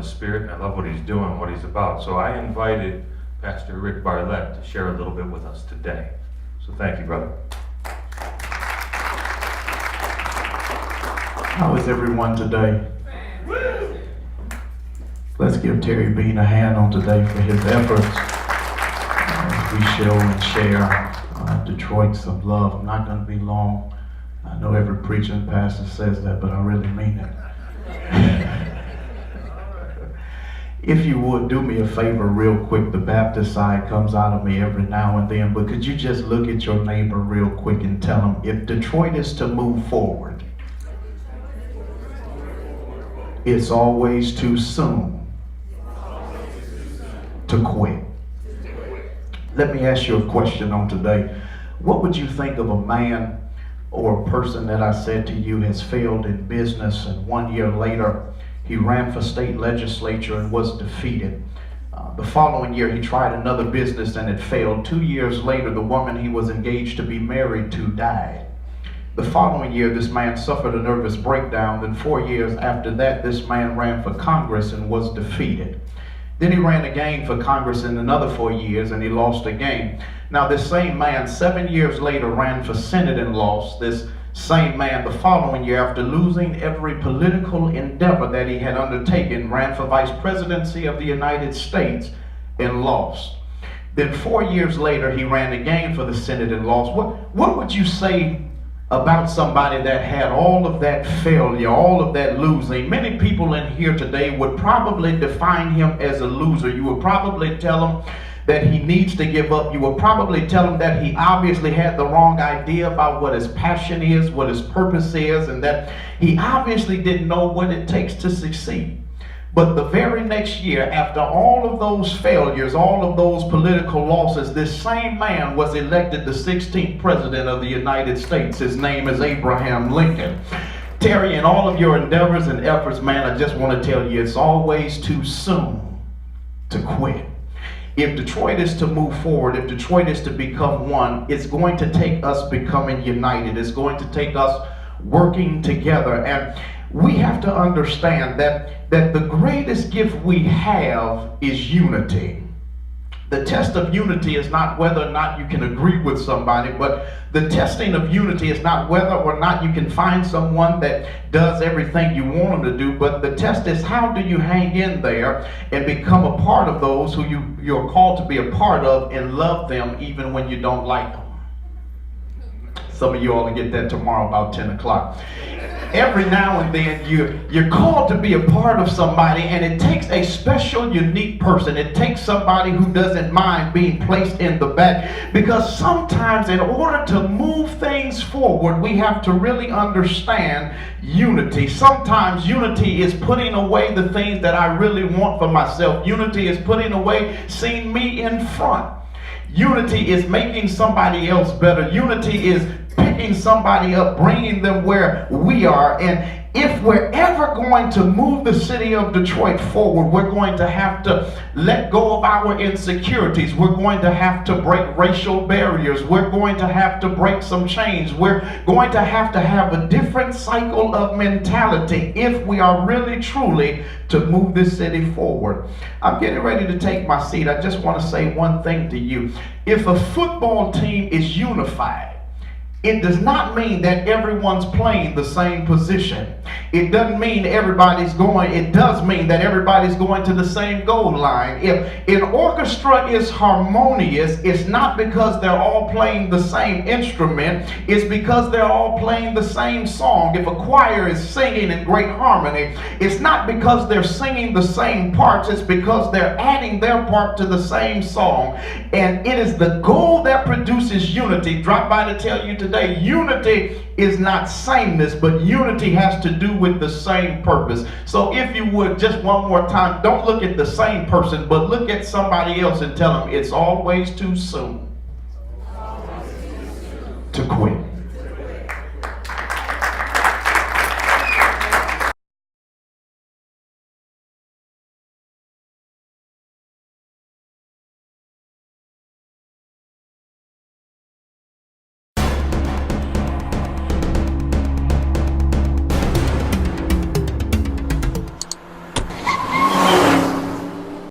his spirit. I love what he's doing, what he's about. So I invited Pastor Rick Bartlett to share a little bit with us today. So thank you, brother. How is everyone today? Let's give Terry Bean a hand on today for his efforts as we show and share Detroit some love. I'm not going to be long. I know every preacher and pastor says that, but I really mean it. If you would, do me a favor real quick. The Baptist side comes out of me every now and then, but could you just look at your neighbor real quick and tell them, if Detroit is to move forward, it's always too soon to quit. Let me ask you a question on today. What would you think of a man or a person that I said to you has failed in business, and 1 year later he ran for state legislature and was defeated? The following year he tried another business and it failed. 2 years later, the woman he was engaged to be married to died. The following year, this man suffered a nervous breakdown. Then 4 years after that, this man ran for Congress and was defeated. Then he ran again for Congress in another 4 years and he lost again. Now this same man, 7 years later, ran for Senate and lost. This same man, the following year, after losing every political endeavor that he had undertaken, ran for vice presidency of the United States and lost. Then 4 years later, he ran again for the Senate and lost. What would you say about somebody that had all of that failure, all of that losing? Many people in here today would probably define him as a loser. You would probably tell him that he needs to give up. You would probably tell him that he obviously had the wrong idea about what his passion is, what his purpose is, and that he obviously didn't know what it takes to succeed. But the very next year, after all of those failures, all of those political losses, this same man was elected the 16th president of the United States. His name is Abraham Lincoln. Terry, in all of your endeavors and efforts, man, I just want to tell you, it's always too soon to quit. If Detroit is to move forward, if Detroit is to become one, it's going to take us becoming united. It's going to take us working together. And we have to understand that the greatest gift we have is unity. The test of unity is not whether or not you can agree with somebody, but the testing of unity is not whether or not you can find someone that does everything you want them to do, but the test is how do you hang in there and become a part of those who you're called to be a part of and love them even when you don't like them. Some of you all will get that tomorrow about 10 o'clock. Every now and then you're called to be a part of somebody, and it takes a special, unique person. It takes somebody who doesn't mind being placed in the back, because sometimes in order to move things forward, we have to really understand unity. Sometimes unity is putting away the things that I really want for myself. Unity is putting away seeing me in front. Unity is making somebody else better. Unity is picking somebody up, bringing them where we are. And if we're ever going to move the city of Detroit forward, we're going to have to let go of our insecurities. We're going to have to break racial barriers. We're going to have to break some chains. We're going to have a different cycle of mentality if we are really truly to move this city forward. I'm getting ready to take my seat. I just want to say one thing to you. If a football team is unified, it does not mean that everyone's playing the same position. It doesn't mean everybody's going, it does mean that everybody's going to the same goal line. If an orchestra is harmonious, it's not because they're all playing the same instrument, it's because they're all playing the same song. If a choir is singing in great harmony, it's not because they're singing the same parts, it's because they're adding their part to the same song. And it is the goal that produces unity. Drop by to tell you today, unity is not sameness, but unity has to do with the same purpose. So if you would, just one more time, don't look at the same person, but look at somebody else and tell them it's always too soon to quit.